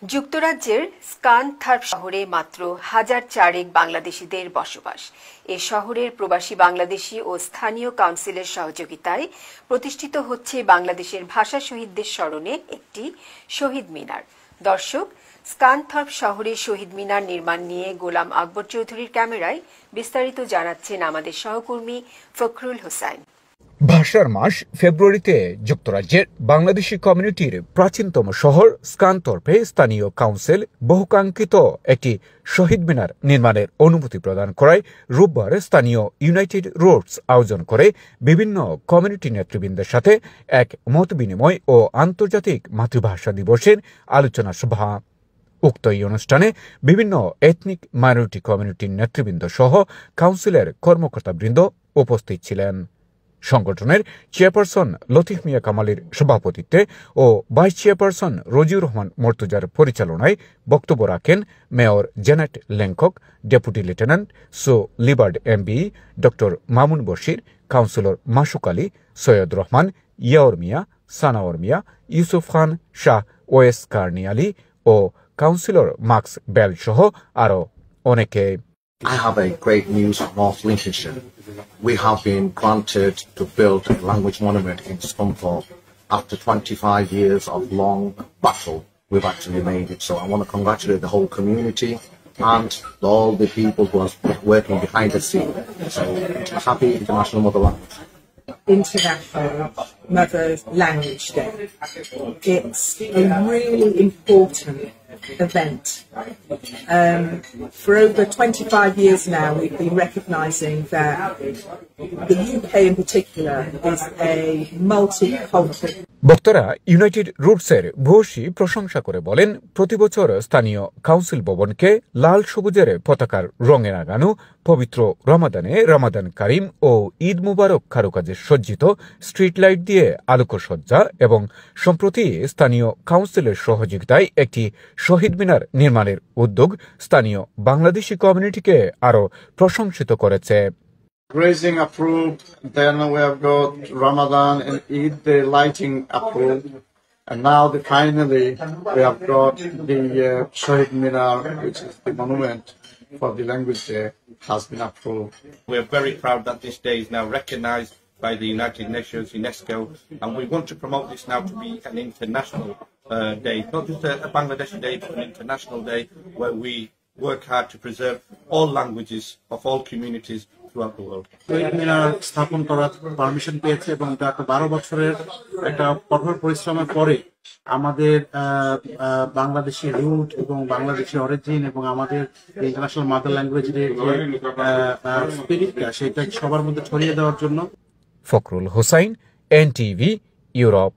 যুক্তরাজ্যের স্কানথার্প শহরে মাত্র 1004 বাংলাদেশিদের বসবাস। এ শহরের প্রবাসী বাংলাদেশি ও স্থানীয় কাউন্সিলের সহযোগিতায় প্রতিষ্ঠিত হচ্ছে বাংলাদেশের ভাষা শহীদদের স্মরণে একটি শহীদ মিনার। দর্শক, স্কানথার্প শহরে শহীদ মিনার নির্মাণ নিয়ে গোলাম আকবর চৌধুরীর ক্যামেরায় বিস্তারিত জানাচ্ছেন আমাদের সহকর্মী ফখরুল হোসাইন। ভাষার মাস ফেব্রুয়ারিতে যুক্তরাজ্যের বাংলাদেশি কমিউনিটির প্রাচীনতম শহর স্কানথর্পে স্থানীয় কাউন্সিল বহুকাঙ্ক্ষিত একটি শহীদ মিনার নির্মাণের অনুমতি প্রদান করায় রোববার স্থানীয় ইউনাইটেড রোডস আয়োজন করে বিভিন্ন কমিউনিটি নেতৃবৃন্দের সাথে এক মত বিনিময় ও আন্তর্জাতিক মাতৃভাষা দিবসের আলোচনা সভা। উক্ত এই অনুষ্ঠানে বিভিন্ন এথনিক মাইনরিটি কমিউনিটির নেতৃবৃন্দ সহ কাউন্সিলের কর্মকর্তাবৃন্দ উপস্থিত ছিলেন। সংগঠনের চেয়ারপারসন লতিফ মিয়া কামালের সভাপতিত্বে ও ভাইস চেয়ারপারসন রজিউর রহমান মর্তুজার পরিচালনায় বক্তব্য রাখেন mayor জেনেট ল্যাংকক, deputy lieutenant so লিবার্ড MB ড মামুন বশির, কাউন্সিলর মাসুক আলী, সৈয়দ রহমান, ইয়াওর মিয়া, সানাওয়ার মিয়া, ইউসুফ খান, শাহ ওয়েস কার্নি আলী ও কাউন্সিলর মার্কস বেল সহ আরও অনেকে। I have a great news from North Lincolnshire. We have been granted to build a language monument in Scunthorpe. After 25 years of long battle, we've actually made it. So I want to congratulate the whole community and all the people who are working behind the scene. So happy International Mother Language. International Mother Language Day. It's a really important event. For over 25 years now, we've been recognising that the UK in particular is a multicultural. বক্তারা United রুটসের ভূয়সী প্রশংসা করে বলেন, প্রতিবছর স্থানীয় council ভবনকে লাল সবুজের পতাকার রঙে রাঙানো, পবিত্র রমাদানে রমাদান কারিম ও ঈদ মুবারক কারুকাজে সজ্জিত স্ট্রিট লাইট দিয়ে আলোকসজ্জা এবং সম্প্রতি স্থানীয় কাউন্সিলের সহযোগিতায় একটি শহীদ মিনার নির্মাণের উদ্যোগ স্থানীয় বাংলাদেশি কমিউনিটিকে আরও প্রশংসিত করেছে। Grazing approved, then we have got Ramadan and Eid, the lighting approved, and now finally we have got the Shahid Minar, which is the monument for the language day, has been approved. We are very proud that this day is now recognised by the United Nations, UNESCO, and we want to promote this now to be an international day, not just a Bangladeshi day, but an international day where we work hard to preserve all languages of all communities throughout the world. শহীদ মিনার স্থাপন করার permission পেয়েছে এবং এটা 12 বছরের একটা কঠোর পরিশ্রমের পরে আমাদের বাংলাদেশি রুট এবং বাংলাদেশি অরিজিন এবং আমাদের ইন্টারন্যাশনাল মাদার ল্যাঙ্গুয়েজের যে স্পিরিটটা সেটা সবার মধ্যে ছড়িয়ে দেওয়ার জন্য। Fakhrul Hossain, NTV, Europe.